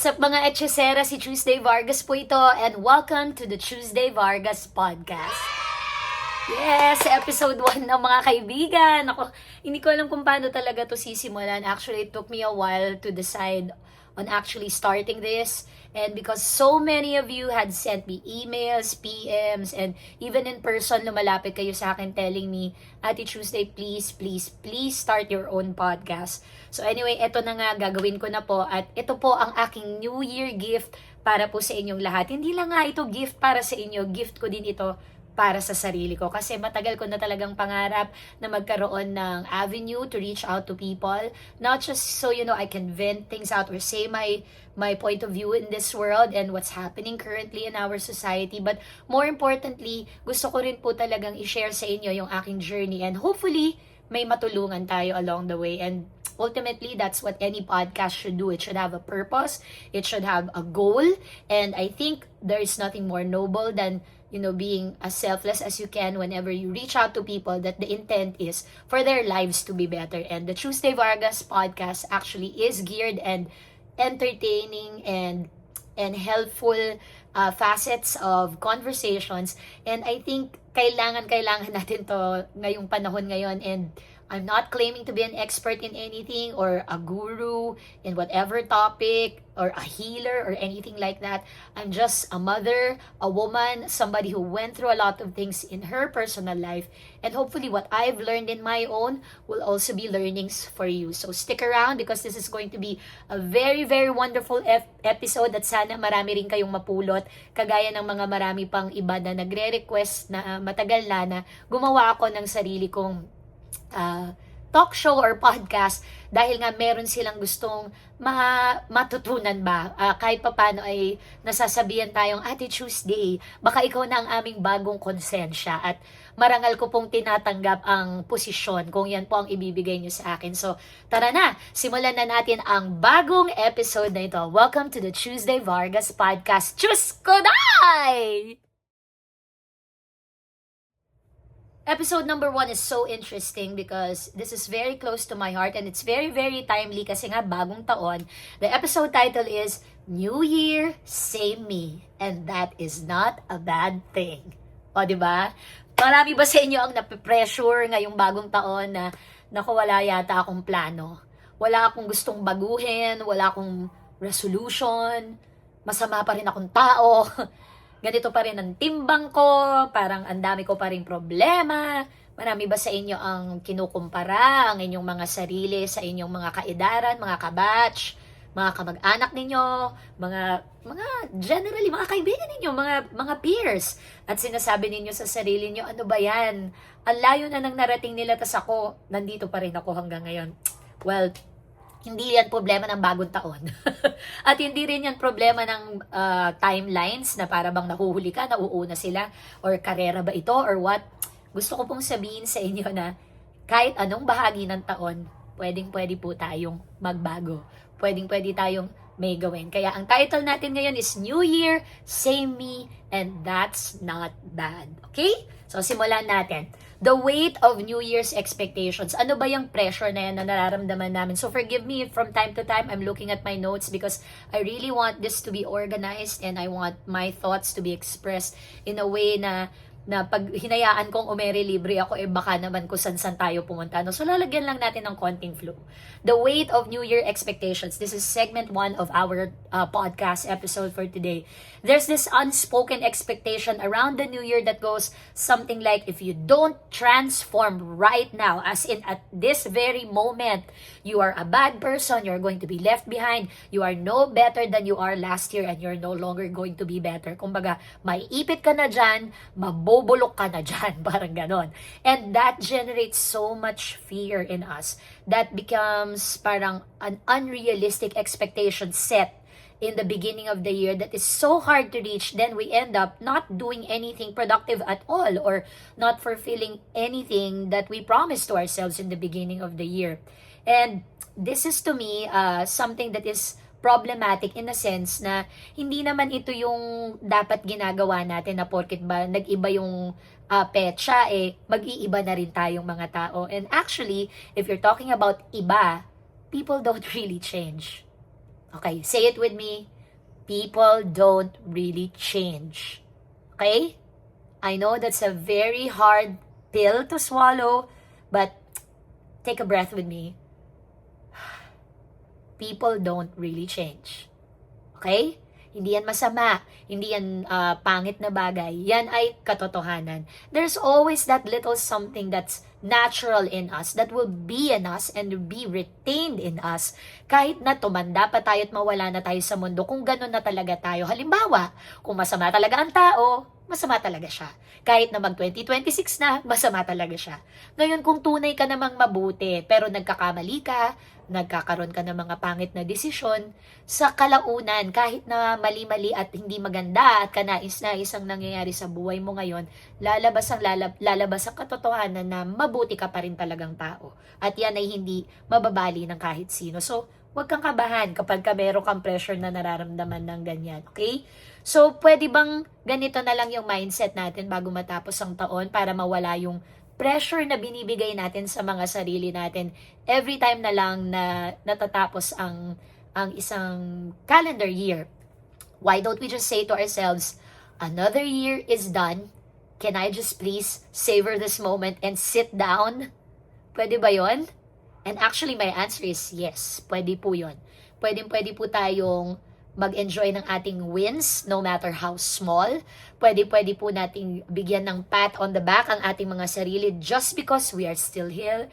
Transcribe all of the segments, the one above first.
What's up mga Echesera? Si Tuesday Vargas po ito and welcome to the Tuesday Vargas Podcast. Yes, episode 1 ng mga kaibigan. Ako, hindi ko alam kung paano talaga to sisimulan. Actually, it took me a while to decide on actually starting this. And because so many of you had sent me emails, PMs, and even in person, lumalapit kayo sa akin telling me, Ate Tuesday, please start your own podcast. So anyway, eto na nga, gagawin ko na po. At ito po ang aking New Year gift para po sa inyong lahat. Hindi lang nga ito gift para sa inyo, gift ko din ito para sa sarili ko. Kasi matagal ko na talagang pangarap na magkaroon ng avenue to reach out to people. Not just so, I can vent things out or say my point of view in this world and what's happening currently in our society. But more importantly, gusto ko rin po talagang i-share sa inyo yung aking journey. And hopefully, may matulungan tayo along the way. And ultimately, that's what any podcast should do. It should have a purpose. It should have a goal. And I think there is nothing more noble than being as selfless as you can whenever you reach out to people that the intent is for their lives to be better. And the Tuesday Vargas podcast actually is geared and entertaining and helpful facets of conversations. And I think kailangan natin to ngayong panahon ngayon. And I'm not claiming to be an expert in anything or a guru in whatever topic or a healer or anything like that. I'm just a mother, a woman, somebody who went through a lot of things in her personal life. And hopefully what I've learned in my own will also be learnings for you. So stick around because this is going to be a very, very wonderful episode at sana marami rin kayong mapulot. Kagaya ng mga marami pang iba na nagre-request na matagal na gumawa ako ng sarili kong talk show or podcast dahil nga meron silang gustong matutunan ba. Kahit papano ay nasasabihan tayong, Ate Tuesday, baka ikaw na ang aming bagong konsensya at marangal ko pong tinatanggap ang posisyon kung yan po ang ibibigay nyo sa akin. So, tara na, simulan na natin ang bagong episode na ito. Welcome to the Tuesday Vargas Podcast. Chus ko day! Episode number 1 is so interesting because this is very close to my heart and it's very, very timely kasi nga bagong taon. The episode title is New Year, Same Me. And that is not a bad thing. O, diba? Marami ba sa inyo ang nape-pressure ngayong bagong taon na naku, wala yata akong plano. Wala akong gustong baguhin, wala akong resolution, masama pa rin akong tao. Ganito pa rin ang timbang ko, parang ang dami ko pa rin problema. Marami ba sa inyo ang kinukumpara ang inyong mga sarili sa inyong mga kaedaran, mga kabatch, mga kamag-anak ninyo, generally, mga kaibigan ninyo, mga peers. At sinasabi ninyo sa sarili niyo, ano ba yan? Ang layo na nang narating nila, tas ako, nandito pa rin ako hanggang ngayon. Well, hindi yan problema ng bagong taon. At hindi rin yan problema ng timelines na para bang nahuhuli ka, nauuna sila, or karera ba ito, or what. Gusto ko pong sabihin sa inyo na kahit anong bahagi ng taon, pwedeng-pwede po tayong magbago. Pwedeng-pwede tayong may gawin. Kaya ang title natin ngayon is New Year, Same Me, and that's not bad. Okay? So simulan natin. The weight of New Year's expectations. Ano ba yung pressure na yan na nararamdaman namin? So forgive me if from time to time I'm looking at my notes because I really want this to be organized and I want my thoughts to be expressed in a way na pag hinayaan kong umere libre ako, baka naman kung san tayo pumunta. No? So lalagyan lang natin ng konting flow. The weight of New Year expectations. This is segment 1 of our podcast episode for today. There's this unspoken expectation around the New Year that goes something like, if you don't transform right now, as in at this very moment, you are a bad person, you're going to be left behind, you are no better than you are last year, and you're no longer going to be better. Kumbaga, may ipit ka na dyan, mabubulok ka na dyan, parang ganon. And that generates so much fear in us. That becomes parang an unrealistic expectation set in the beginning of the year that is so hard to reach. Then we end up not doing anything productive at all or not fulfilling anything that we promised to ourselves in the beginning of the year. And this is to me something that is problematic in a sense na hindi naman ito yung dapat ginagawa natin na porket ba nag-iba yung petsa, mag-iiba na rin tayong mga tao. And actually, if you're talking about iba, people don't really change. Okay, say it with me. people don't really change. Okay? I know that's a very hard pill to swallow, but take a breath with me. People don't really change. Okay? Hindi yan masama. Hindi yan pangit na bagay. Yan ay katotohanan. There's always that little something that's natural in us, that will be in us and be retained in us kahit na tumanda pa tayo at mawala na tayo sa mundo kung ganun na talaga tayo. Halimbawa, kung masama talaga ang tao, masama talaga siya. Kahit na mag 2026 na, masama talaga siya. Ngayon, kung tunay ka namang mabuti, pero nagkakamali ka, nagkakaroon ka ng mga pangit na desisyon, sa kalaunan, kahit na mali-mali at hindi maganda at kanais-nais ang nangyayari sa buhay mo ngayon, lalabas ang katotohanan na mabuti ka pa rin talagang tao. At yan ay hindi mababali ng kahit sino. So, huwag kang kabahan kapag meron kang pressure na nararamdaman ng ganyan. Okay? So, pwede bang ganito na lang yung mindset natin bago matapos ang taon para mawala yung pressure na binibigay natin sa mga sarili natin every time na lang na natatapos ang isang calendar year? Why don't we just say to ourselves, another year is done. Can I just please savor this moment and sit down? Pwede ba yon? And actually, my answer is yes. Pwede po yun. Pwede po tayong mag-enjoy ng ating wins, no matter how small. Pwede po nating bigyan ng pat on the back ang ating mga sarili just because we are still here,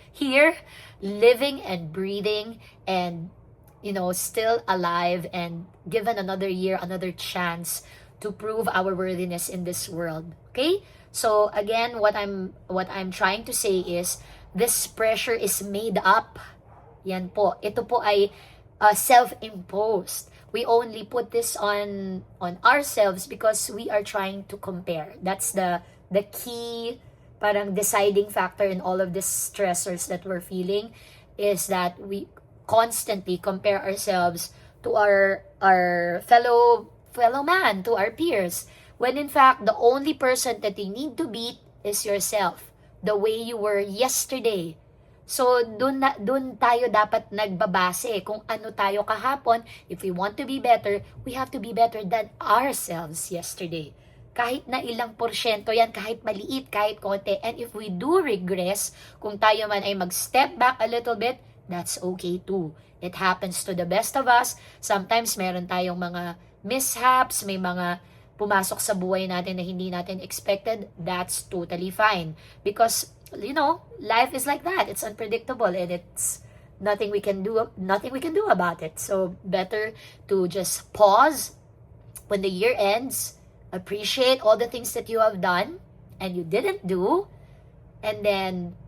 living and breathing and, still alive and given another year, another chance to prove our worthiness in this world. Okay? So again, what I'm trying to say is, this pressure is made up. Yan po. Ito po ay self-imposed. We only put this on ourselves because we are trying to compare. That's the key, parang deciding factor in all of these stressors that we're feeling, is that we constantly compare ourselves to our fellow man, to our peers. When in fact, the only person that you need to beat is yourself. The way you were yesterday. So, dun tayo dapat nagbabase kung ano tayo kahapon. If we want to be better, we have to be better than ourselves yesterday. Kahit na ilang porsyento yan, kahit maliit, kahit konti. And if we do regress, kung tayo man ay mag-step back a little bit, that's okay too. It happens to the best of us. Sometimes meron tayong mga mishaps, may mga pumasok sa buhay natin na hindi natin expected. That's totally fine. Because life is like that. It's unpredictable and it's nothing we can do about it. So better to just pause when the year ends, appreciate all the things that you have done and you didn't do, and then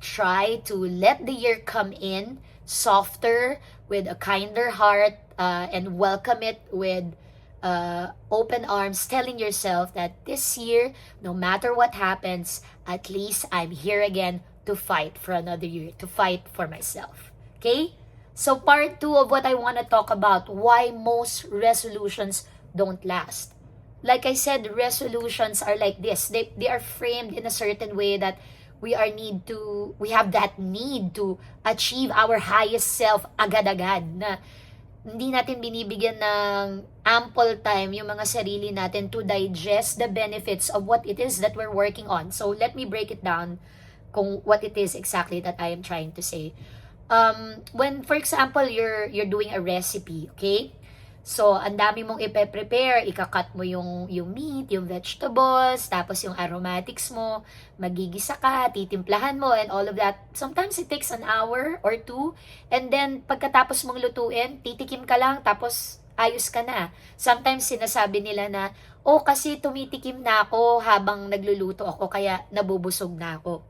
try to let the year come in softer, with a kinder heart, and welcome it with open arms, telling yourself that this year, no matter what happens, at least I'm here again to fight for another year, to fight for myself. Okay? So part 2 of what I want to talk about, why most resolutions don't last. Like I said, resolutions are like this. They are framed in a certain way that we have that need to achieve our highest self agad-agad, na hindi natin binibigyan ng ample time yung mga sarili natin to digest the benefits of what it is that we're working on. So let me break it down kung what it is exactly that I am trying to say. When, for example, you're doing a recipe, okay? So, ang dami mong ipe-prepare, ikakat mo yung meat, yung vegetables, tapos yung aromatics mo, magigisa ka, titimplahan mo, and all of that. Sometimes it takes an hour or 2, and then pagkatapos mong lutuin, titikim ka lang, tapos ayos ka na. Sometimes sinasabi nila na, kasi tumitikim na ako habang nagluluto ako, kaya nabubusog na ako.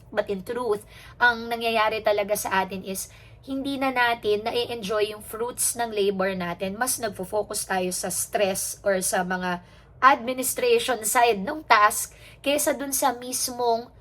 But in truth, ang nangyayari talaga sa atin is, hindi na natin na-enjoy yung fruits ng labor natin. Mas nagfo-focus tayo sa stress or sa mga administration side ng task kaysa dun sa mismong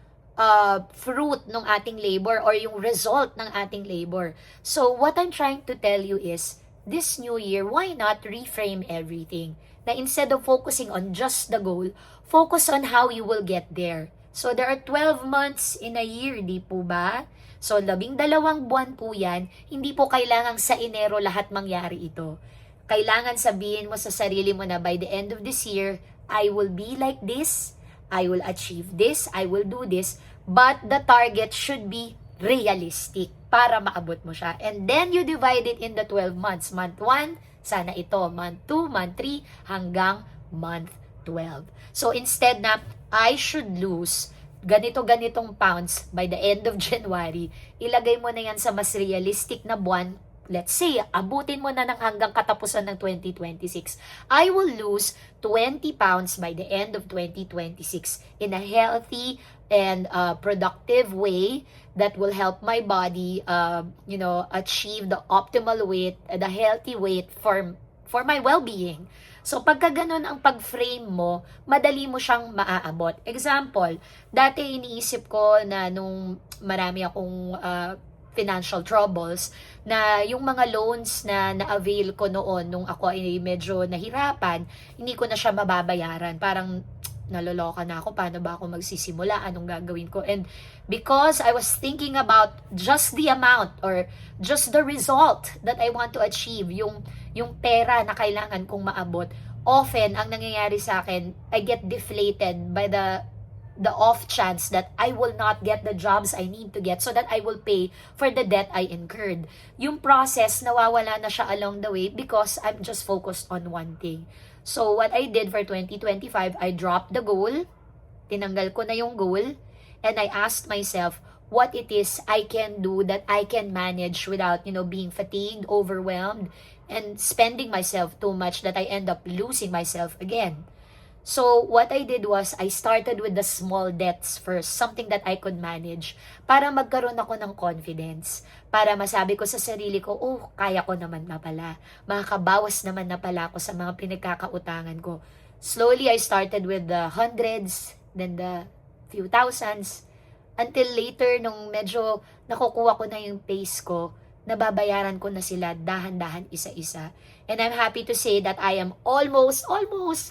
fruit ng ating labor or yung result ng ating labor. So what I'm trying to tell you is, this new year, why not reframe everything? Na instead of focusing on just the goal, focus on how you will get there. So there are 12 months in a year, di po ba? So, 12 buwan po yan, hindi po kailangang sa Enero lahat mangyari ito. kailangan sabihin mo sa sarili mo na by the end of this year, I will be like this, I will achieve this, I will do this, but the target should be realistic para maabot mo siya. And then you divide it in the 12 months. Month 1, sana ito. Month 2, month 3, hanggang month 12. So instead na I should lose ganitong pounds by the end of January, ilagay mo na yan sa mas realistic na buwan. Let's say, abutin mo na ng hanggang katapusan ng 2026. I will lose 20 pounds by the end of 2026 in a healthy and productive way that will help my body, achieve the optimal weight, the healthy weight for my well-being. So, pagka ganun ang pag-frame mo, madali mo siyang maaabot. Example, dati iniisip ko na nung marami akong financial troubles, na yung mga loans na na-avail ko noon nung ako ay medyo nahirapan, hindi ko na siya mababayaran. Parang naloloka na ako, paano ba ako magsisimula, anong gagawin ko? And because I was thinking about just the amount or just the result that I want to achieve, yung pera na kailangan kong maabot, often ang nangyayari sa akin, I get deflated by the off chance that I will not get the jobs I need to get so that I will pay for the debt I incurred. Yung process, nawawala na siya along the way because I'm just focused on one thing. So what I did for 2025, I dropped the goal, tinanggal ko na yung goal, and I asked myself what it is I can do that I can manage without, being fatigued, overwhelmed, and spending myself too much that I end up losing myself again. So, what I did was, I started with the small debts first, something that I could manage, para magkaroon ako ng confidence, para masabi ko sa sarili ko, oh, kaya ko naman na pala, makakabawas naman na pala ako sa mga pinagkakautangan ko. Slowly, I started with the hundreds, then the few thousands, until later, nung medyo nakukuha ko na yung pace ko, nababayaran ko na sila dahan-dahan isa-isa. And I'm happy to say that I am almost,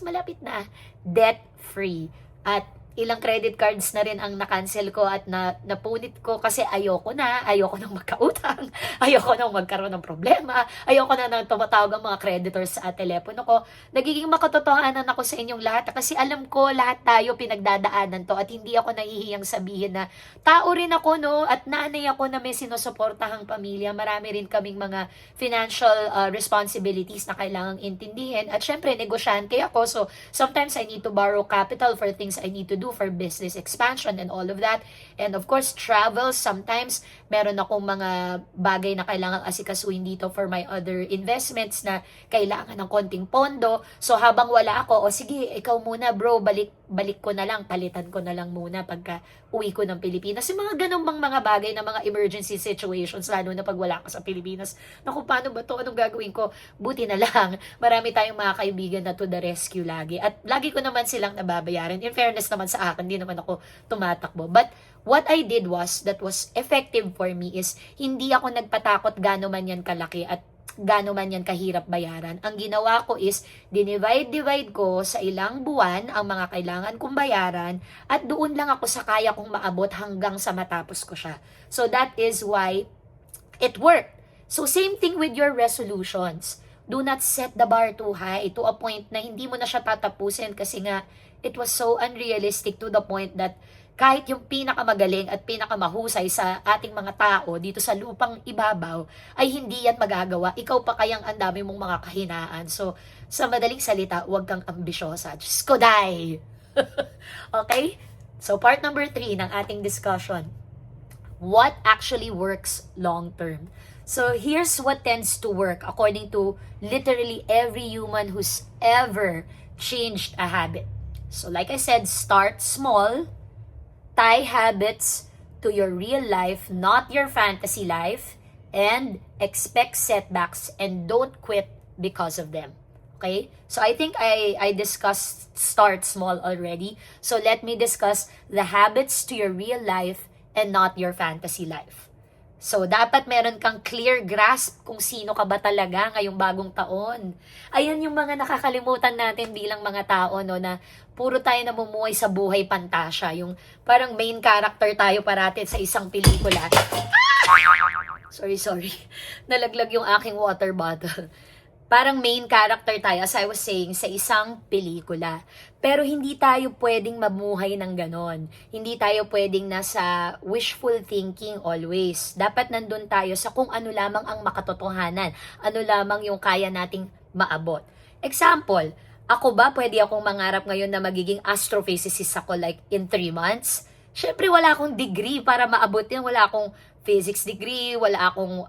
malapit na, debt-free. At ilang credit cards na rin ang na-cancel ko at napunit ko kasi ayoko nang magkautang, ayoko nang magkaroon ng problema, ayoko na nang tumatawag ang mga creditors sa telepono ko. Nagiging makatotohanan ako sa inyong lahat kasi alam ko lahat tayo pinagdadaanan to at hindi ako nahihiyang sabihin na tao rin ako, no, at nanay ako na may sinusuportahang pamilya. Marami rin kaming mga financial responsibilities na kailangang intindihin at syempre negosyante ako, so sometimes I need to borrow capital for things I need to do for business expansion and all of that. And of course, travel. Sometimes, meron akong mga bagay na kailangang asikasuhin dito for my other investments na kailangan ng konting pondo. So, habang wala ako, o sige, ikaw muna bro, balik ko na lang, palitan ko na lang muna pagka uwi ko ng Pilipinas. Yung mga ganun bang mga bagay na mga emergency situations, lalo na pag wala ka sa Pilipinas. Naku, paano ba to? Anong gagawin ko? Buti na lang, marami tayong mga kaibigan na to the rescue lagi. At lagi ko naman silang nababayaran. In fairness naman sa akin, hindi naman ako tumatakbo. But what I did that was effective for me is, hindi ako nagpatakot gaano man yan kalaki at gaano man yan kahirap bayaran. Ang ginawa ko is, divide ko sa ilang buwan ang mga kailangan kong bayaran at doon lang ako sa kaya kong maabot hanggang sa matapos ko siya. So that is why it worked. So same thing with your resolutions. Do not set the bar too high to a point na hindi mo na siya tatapusin kasi nga it was so unrealistic to the point that kahit yung pinakamagaling at pinakamahusay sa ating mga tao dito sa lupang ibabaw ay hindi yan magagawa. Ikaw pa kayang ang dami mong mga kahinaan. So, sa madaling salita, huwag kang ambisyosa. Just go die! Okay? So, part number 3 ng ating discussion. What actually works long term? So, here's what tends to work according to literally every human who's ever changed a habit. So, like I said, start small. Tie habits to your real life, not your fantasy life, and expect setbacks and don't quit because of them. Okay? So I think I discussed start small already. So let me discuss the habits to your real life and not your fantasy life. So, dapat meron kang clear grasp kung sino ka ba talaga ngayong bagong taon. Ayan yung mga nakakalimutan natin bilang mga tao, no, na puro tayo namumuhay sa buhay pantasya. Yung parang main character tayo parati sa isang pelikula. Sorry. Nalaglag yung aking water bottle. parang main character tayo, as I was saying, sa isang pelikula. Pero hindi tayo pwedeng mamuhay ng ganon. Hindi tayo pwedeng nasa wishful thinking always. Dapat nandun tayo sa kung ano lamang ang makatotohanan. Ano lamang yung kaya nating maabot. Example, ako ba pwede akong mangarap ngayon na magiging astrophysicist ako like in 3 months? Syempre wala akong degree para maabot yan. Wala akong physics degree, wala akong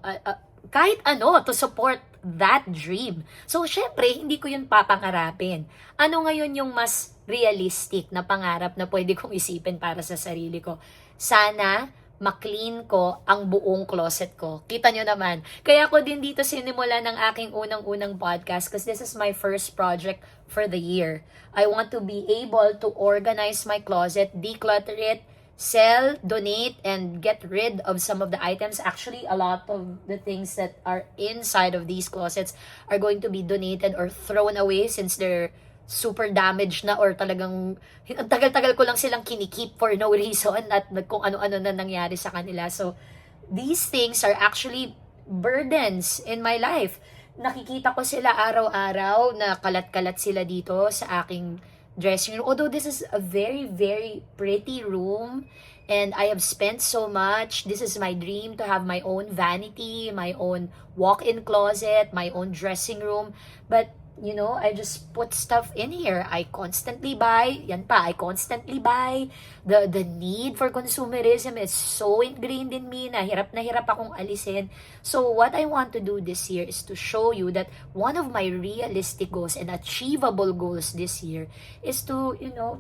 kahit ano to support that dream. So, syempre, hindi ko yun papangarapin. Ano ngayon yung mas realistic na pangarap na pwede kong isipin para sa sarili ko? Sana ma-clean ko ang buong closet ko. Kita nyo naman. Kaya ako din dito sinimula ng aking unang-unang podcast because this is my first project for the year. I want to be able to organize my closet, declutter it, sell, donate, and get rid of some of the items. Actually, a lot of the things that are inside of these closets are going to be donated or thrown away since they're super damaged na or talagang ang tagal-tagal ko lang silang kinikip for no reason at kung ano-ano na nangyari sa kanila. So, these things are actually burdens in my life. Nakikita ko sila araw-araw na kalat-kalat sila dito sa aking dressing room. Although this is a very, very pretty room and I have spent so much. This is my dream to have my own vanity, my own walk-in closet, my own dressing room. But you know, I just put stuff in here. I constantly buy. Yan pa, I constantly buy. The need for consumerism is so ingrained in me na hirap akong alisin. So what I want to do this year is to show you that one of my realistic goals and achievable goals this year is to, you know,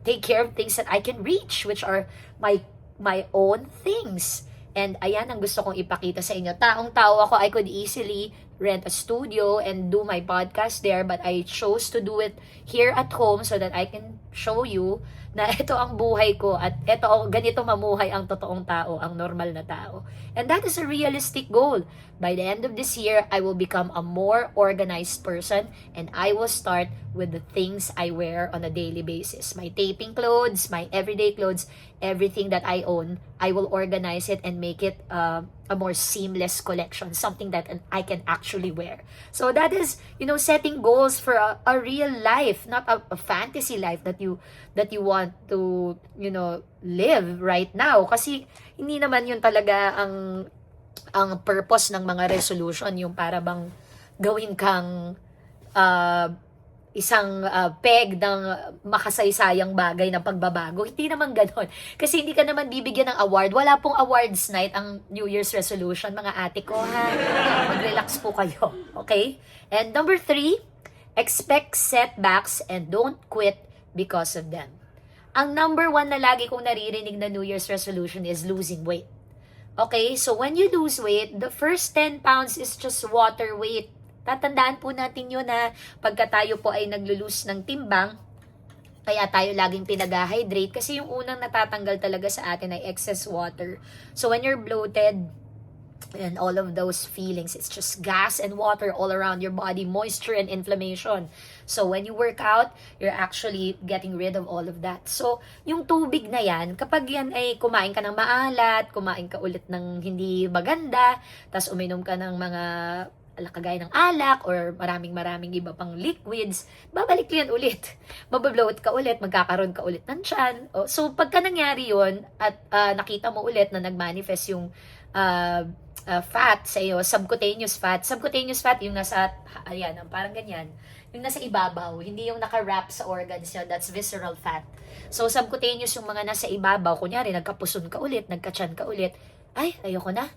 take care of things that I can reach, which are my own things. And ayan ang gusto kong ipakita sa inyo. Taong-tao ako, I could easily rent a studio and do my podcast there, but I chose to do it here at home so that I can show you na ito ang buhay ko at ganito mamuhay ang totoong tao, ang normal na tao. And that is a realistic goal. By the end of this year, I will become a more organized person and I will start with the things I wear on a daily basis. My taping clothes, my everyday clothes, everything that I own, I will organize it and make it a more seamless collection, something that I can actually wear. So that is, you know, setting goals for a real life, not a fantasy life that you want to, you know, live right now. Kasi hindi naman yun talaga ang purpose ng mga resolution, yung para bang gawin kang isang peg ng makasaysayang bagay ng pagbabago. Hindi naman ganon. Kasi hindi ka naman bibigyan ng award. Wala pong awards night ang New Year's resolution, mga ate ko, ha? Mag-relax po kayo. Okay? And number 3, expect setbacks and don't quit because of them. Ang number 1 na lagi kong naririnig na New Year's resolution is losing weight. Okay? So when you lose weight, the first 10 pounds is just water weight. Tatandaan po natin yun na pagka tayo po ay naglo-lose ng timbang, kaya tayo laging pinag-hydrate kasi yung unang natatanggal talaga sa atin ay excess water. So when you're bloated and all of those feelings, it's just gas and water all around your body, moisture and inflammation. So when you work out, you're actually getting rid of all of that. So yung tubig na yan, kapag yan ay kumain ka ng maalat, kumain ka ulit ng hindi maganda, tas uminom ka ng mga kagaya ng alak or maraming iba pang liquids, babalik yan ulit. Mababloat ka ulit, magkakaroon ka ulit ng tiyan. So, pagka nangyari yun at nakita mo ulit na nagmanifest yung fat sa iyo, subcutaneous fat yung nasa, ayan, parang ganyan, yung nasa ibabaw, hindi yung naka-wrap sa organs yun, that's visceral fat. So, subcutaneous yung mga nasa ibabaw, kunyari, nagkapuson ka ulit, nagkatiyan ka ulit, ay, ayoko na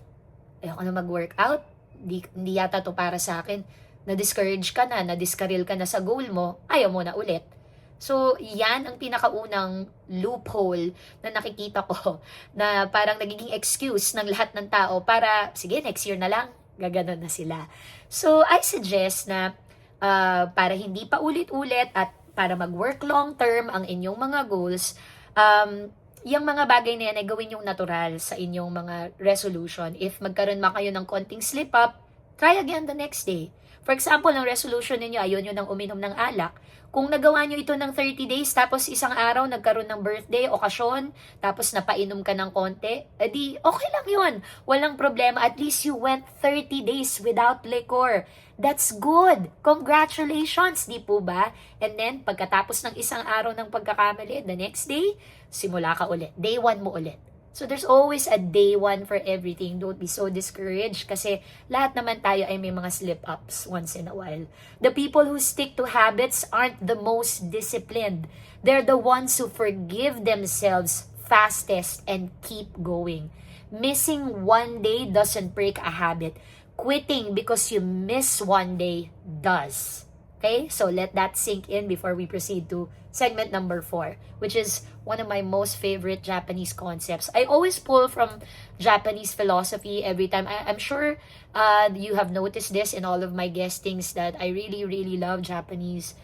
mag-workout, hindi yata to para sa akin, na-discourage ka na, na-discarril ka na sa goal mo, ayaw mo na ulit. So, yan ang pinakaunang loophole na nakikita ko na parang nagiging excuse ng lahat ng tao para, sige, next year na lang, gaganon na sila. So, I suggest na para hindi pa ulit-ulit at para mag-work long term ang inyong mga goals, yung mga bagay na yan ay gawin yung natural sa inyong mga resolution. If magkaroon man kayo ng konting slip up, try again the next day. For example, ang resolution ninyo, ayun yun ang uminom ng alak. Kung nagawa nyo ito ng 30 days, tapos isang araw nagkaroon ng birthday, okasyon, tapos napainom ka ng konti, edi okay lang yun. Walang problema. At least you went 30 days without liquor. That's good. Congratulations, di po ba? And then, pagkatapos ng isang araw ng pagkakamali, the next day, simula ka ulit. Day 1 mo ulit. So there's always a day 1 for everything. Don't be so discouraged kasi lahat naman tayo ay may mga slip-ups once in a while. The people who stick to habits aren't the most disciplined. They're the ones who forgive themselves fastest and keep going. Missing one day doesn't break a habit. Quitting because you miss one day does. Okay? So let that sink in before we proceed to segment number 4, which is one of my most favorite Japanese concepts. I always pull from Japanese philosophy every time. I'm sure you have noticed this in all of my guestings that I really, really love Japanese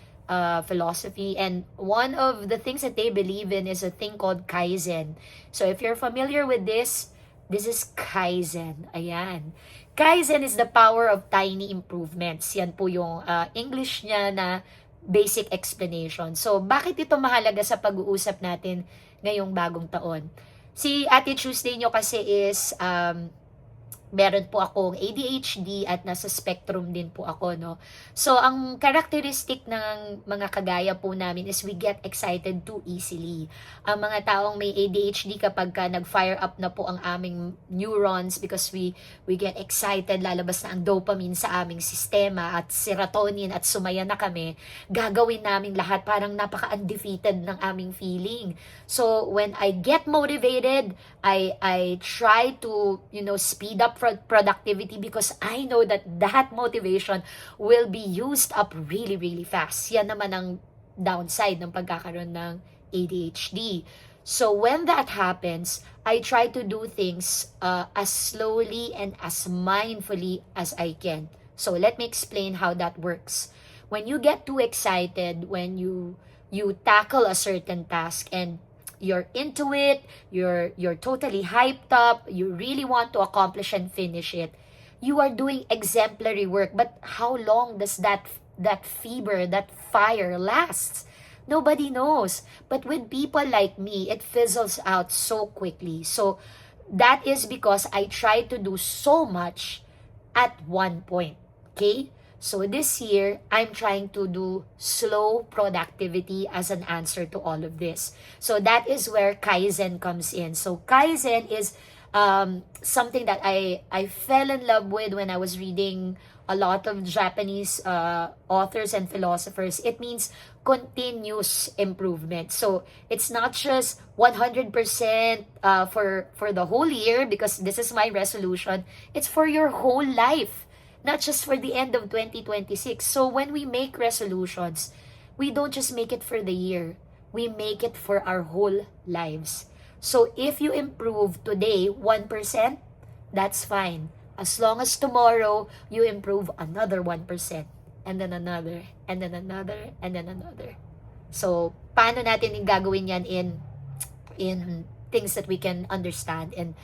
philosophy. And one of the things that they believe in is a thing called Kaizen. So if you're familiar with this is Kaizen. Ayan. Kaizen is the power of tiny improvements. Yan po yung English niya na basic explanation. So, bakit ito mahalaga sa pag-uusap natin ngayong bagong taon? Si Ate Tuesday nyo kasi is meron po akong ADHD at nasa spectrum din po ako, no? So, ang characteristic ng mga kagaya po namin is we get excited too easily. Ang mga taong may ADHD kapag ka nag-fire up na po ang aming neurons because we get excited, lalabas na ang dopamine sa aming sistema at serotonin at sumaya na kami, gagawin namin lahat parang napaka-undefeated ng aming feeling. So, when I get motivated, I try to, speed up productivity because I know that motivation will be used up really, really fast. Yan naman ang downside ng pagkakaroon ng ADHD. So when that happens, I try to do things as slowly and as mindfully as I can. So let me explain how that works. When you get too excited, when you tackle a certain task and you're into it, you're totally hyped up, you really want to accomplish and finish it, you are doing exemplary work. But how long does that fever, that fire lasts? Nobody knows. But with people like me, it fizzles out so quickly. So that is because I try to do so much at one point. Okay? So this year, I'm trying to do slow productivity as an answer to all of this. So that is where Kaizen comes in. So Kaizen is something that I fell in love with when I was reading a lot of Japanese authors and philosophers. It means continuous improvement. So it's not just 100% for the whole year because this is my resolution. It's for your whole life. Not just for the end of 2026. So when we make resolutions, we don't just make it for the year. We make it for our whole lives. So if you improve today 1%, that's fine. As long as tomorrow, you improve another 1%. And then another, and then another, and then another. So, paano natin gagawin yan in things that we can understand in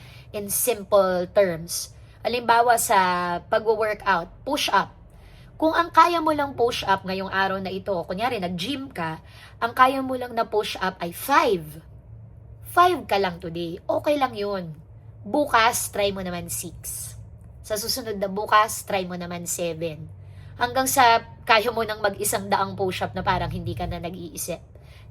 simple terms? Halimbawa sa pag-workout, push-up. Kung ang kaya mo lang push-up ngayong araw na ito, kunyari nag-gym ka, ang kaya mo lang na push-up ay 5. 5 ka lang today, okay lang yun. Bukas, try mo naman 6. Sa susunod na bukas, try mo naman 7. Hanggang sa kaya mo nang mag-100 push-up na parang hindi ka na nag-iisip.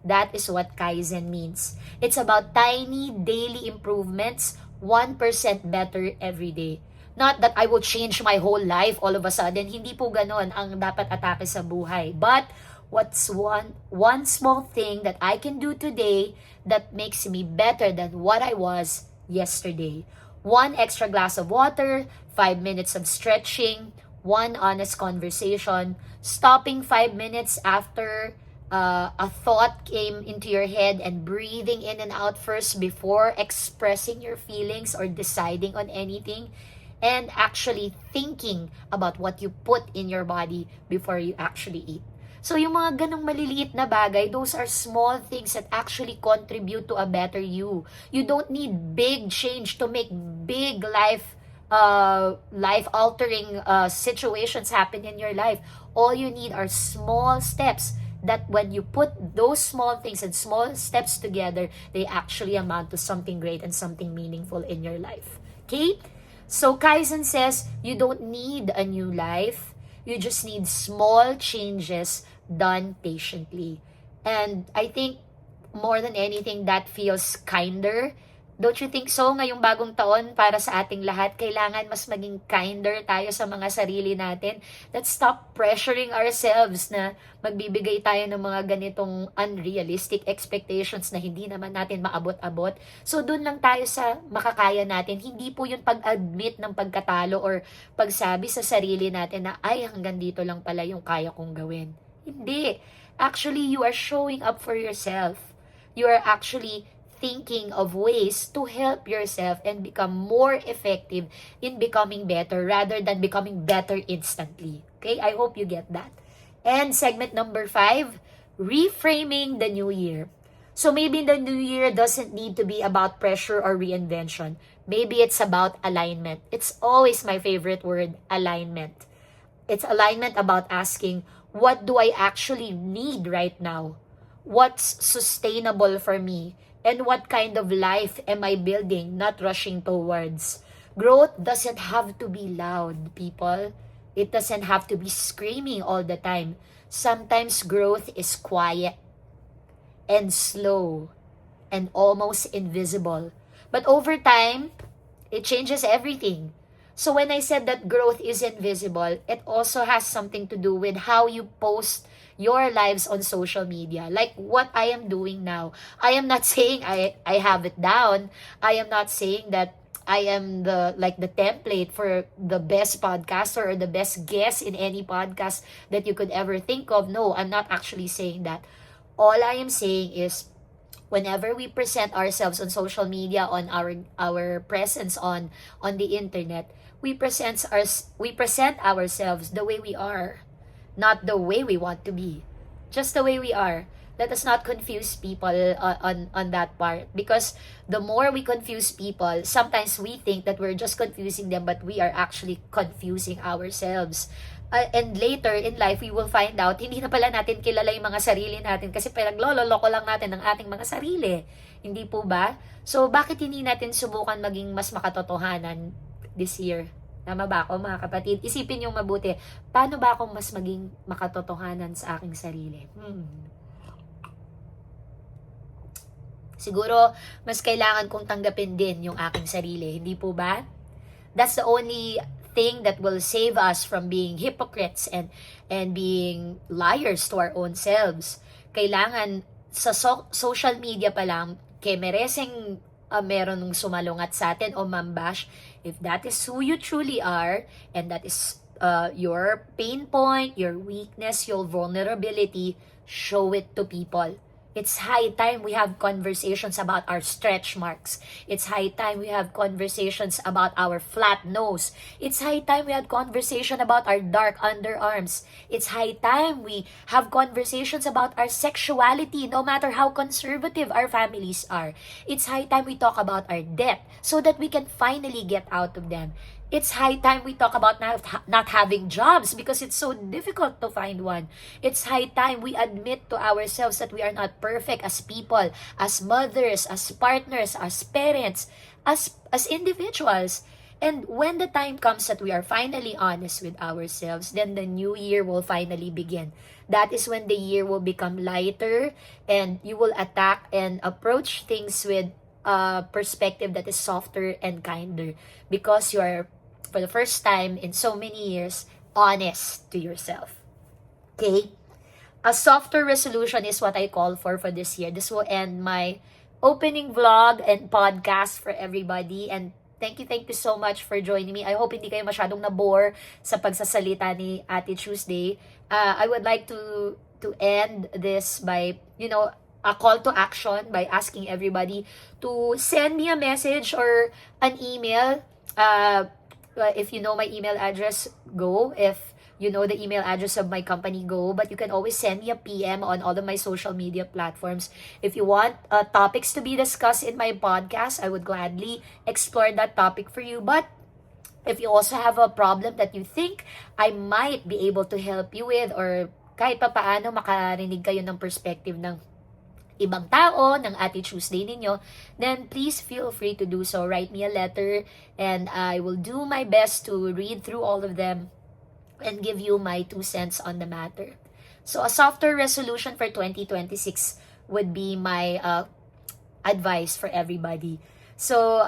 That is what Kaizen means. It's about tiny daily improvements, 1% better every day. Not that I will change my whole life all of a sudden. Hindi po ganon ang dapat atake sa buhay. But what's one small thing that I can do today that makes me better than what I was yesterday? 1 extra glass of water, 5 minutes of stretching, 1 honest conversation, stopping 5 minutes after a thought came into your head and breathing in and out first before expressing your feelings or deciding on anything, and actually thinking about what you put in your body before you actually eat. So yung mga ganong maliliit na bagay, those are small things that actually contribute to a better you. You don't need big change to make big life life-altering situations happen in your life. All you need are small steps that when you put those small things and small steps together, they actually amount to something great and something meaningful in your life. Okay? So Kaizen says, you don't need a new life. You just need small changes done patiently. And I think more than anything, that feels kinder. Don't you think so? Ngayong bagong taon, para sa ating lahat, kailangan mas maging kinder tayo sa mga sarili natin. Let's stop pressuring ourselves na magbibigay tayo ng mga ganitong unrealistic expectations na hindi naman natin maabot-abot. So, dun lang tayo sa makakaya natin. Hindi po yun pag-admit ng pagkatalo or pagsabi sa sarili natin na, ay, hanggang dito lang pala yung kaya kong gawin. Hindi. Actually, you are showing up for yourself. You are actually thinking of ways to help yourself and become more effective in becoming better rather than becoming better instantly. Okay? I hope you get that. And segment number 5, reframing the new year. So maybe the new year doesn't need to be about pressure or reinvention. Maybe it's about alignment. It's always my favorite word, alignment. It's alignment about asking, what do I actually need right now? What's sustainable for me? And what kind of life am I building, not rushing towards? Growth doesn't have to be loud, people. It doesn't have to be screaming all the time. Sometimes growth is quiet and slow and almost invisible. But over time, it changes everything. So when I said that growth is invisible, it also has something to do with how you post your lives on social media, like what I am doing now. I am not saying I have it down. I am not saying that I am the template for the best podcaster or the best guest in any podcast that you could ever think of. No, I'm not actually saying that. All I am saying is, whenever we present ourselves on social media, on our presence on the internet, we present ourselves the way we are, not the way we want to be. Just the way we are. Let us not confuse people on that part. Because the more we confuse people, sometimes we think that we're just confusing them, but we are actually confusing ourselves. And later in life, we will find out, hindi na pala natin kilala yung mga sarili natin kasi pinaglololoko lang natin ng ating mga sarili. Hindi po ba? So, bakit hindi natin subukan maging mas makatotohanan this year? Tama ba ako, mga kapatid? Isipin yung mabuti, paano ba akong mas maging makatotohanan sa aking sarili? Siguro, mas kailangan kong tanggapin din yung aking sarili. Hindi po ba? That's the only thing that will save us from being hypocrites and being liars to our own selves. Kailangan, sa social media pa lang, mereseng meron nung sumalungat sa atin o mambash. If that is who you truly are, and that is your pain point, your weakness, your vulnerability, show it to people. It's high time we have conversations about our stretch marks. It's high time we have conversations about our flat nose. It's high time we have conversation about our dark underarms. It's high time we have conversations about our sexuality, no matter how conservative our families are. It's high time we talk about our debt so that we can finally get out of them. It's high time we talk about not having jobs because it's so difficult to find one. It's high time we admit to ourselves that we are not perfect as people, as mothers, as partners, as parents, as individuals. And when the time comes that we are finally honest with ourselves, then the new year will finally begin. That is when the year will become lighter and you will attack and approach things with a perspective that is softer and kinder because you are, for the first time in so many years, honest to yourself. Okay? A softer resolution is what I call for this year. This will end my opening vlog and podcast for everybody. And thank you so much for joining me. I hope hindi kayo masyadong na-bore sa pagsasalita ni Ate Tuesday. I would like to end this by, a call to action by asking everybody to send me a message or an email. If you know my email address, go. If you know the email address of my company, go. But you can always send me a PM on all of my social media platforms. If you want topics to be discussed in my podcast, I would gladly explore that topic for you. But If you also have a problem that you think I might be able to help you with, or kahit pa paano makarinig kayo ng perspective ng ibang tao, ng Ate Tuesday ninyo, then please feel free to do so. Write me a letter and I will do my best to read through all of them and give you my 2 cents on the matter. So a softer resolution for 2026 would be my advice for everybody. So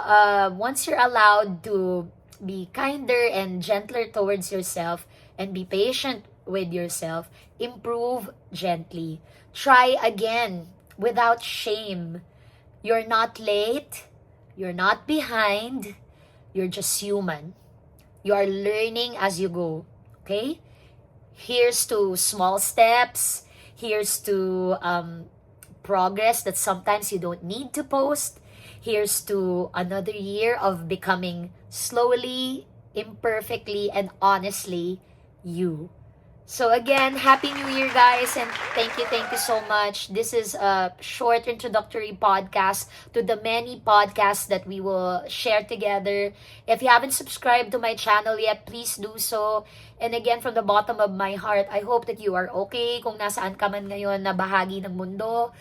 once you're allowed to be kinder and gentler towards yourself and be patient with yourself, improve gently. Try again without shame. You're not late. You're not behind. You're just human. You are learning as you go. Okay? Here's to small steps. Here's to progress that sometimes you don't need to post. Here's to another year of becoming slowly, imperfectly, and honestly you. So again, Happy New Year, guys, and thank you so much. This is a short introductory podcast to the many podcasts that we will share together. If you haven't subscribed to my channel yet, please do so. And again, from the bottom of my heart, I hope that you are okay kung nasaan ka man ngayon na bahagi ng mundo.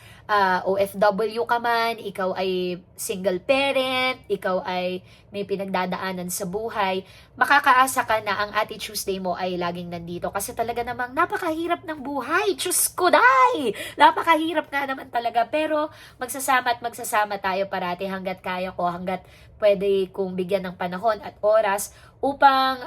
OFW ka man, ikaw ay single parent, ikaw ay may pinagdadaanan sa buhay, makakaasa ka na ang Ate Tuesday mo ay laging nandito. Kasi talaga namang napakahirap ng buhay. Diyos ko, day! Napakahirap nga naman talaga. Pero magsasama at magsasama tayo parati hanggat kaya ko, hanggat pwede kong bigyan ng panahon at oras upang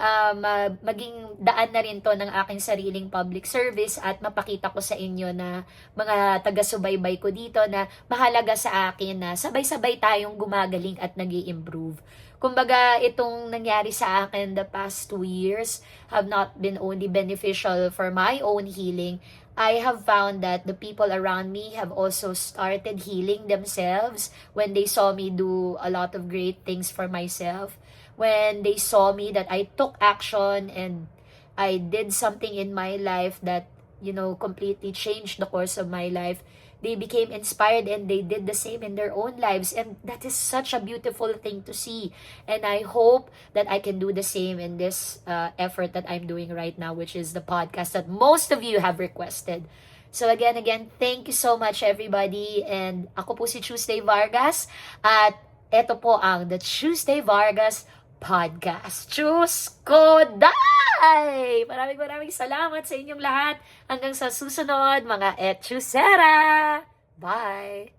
maging daan na rin to ng aking sariling public service at mapakita ko sa inyo na mga taga-subaybay ko dito na mahalaga sa akin na sabay-sabay tayong gumagaling at nag-i-improve. Kumbaga, itong nangyari sa akin the past 2 years have not been only beneficial for my own healing. I have found that the people around me have also started healing themselves when they saw me do a lot of great things for myself. When they saw me that I took action and I did something in my life that, completely changed the course of my life, they became inspired and they did the same in their own lives. And that is such a beautiful thing to see. And I hope that I can do the same in this effort that I'm doing right now, which is the podcast that most of you have requested. So again, thank you so much, everybody. And ako po si Tuesday Vargas. At eto po ang The Tuesday Vargas Podcast. Diyos ko, day! Maraming salamat sa inyong lahat. Hanggang sa susunod, mga Etusera! Bye!